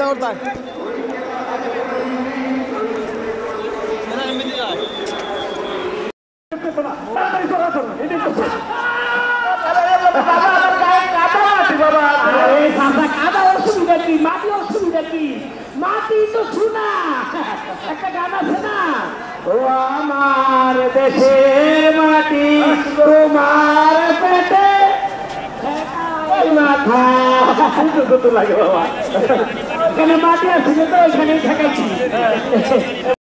होता है মাটি তো শোনা একটা গান আছে না, ও আমার দেশের মাটি তোমার পেটে মাথা লাগে বাবা, এখানে মাটি আছে তো এখানেই থাকাইছি।